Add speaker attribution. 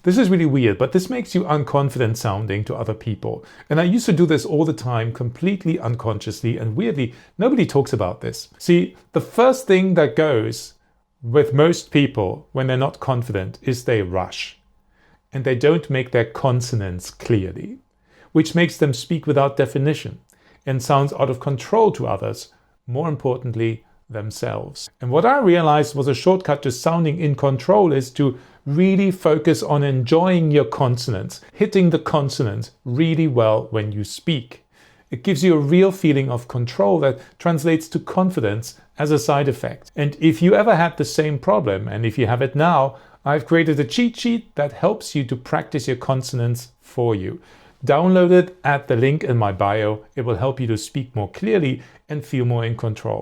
Speaker 1: This is really weird, but this makes you unconfident sounding to other people. And I used to do this all the time, completely unconsciously, and weirdly, nobody talks about this. See, the first thing that goes with most people when they're not confident is they rush. And they don't make their consonants clearly, which makes them speak without definition and sounds out of control to others, more importantly, themselves. And what I realized was a shortcut to sounding in control is to really focus on enjoying your consonants, hitting the consonant really well when you speak. It gives you a real feeling of control that translates to confidence as a side effect. And if you ever had the same problem, and if you have it now, I've created a cheat sheet that helps you to practice your consonants for you. Download it at the link in my bio. It will help you to speak more clearly and feel more in control.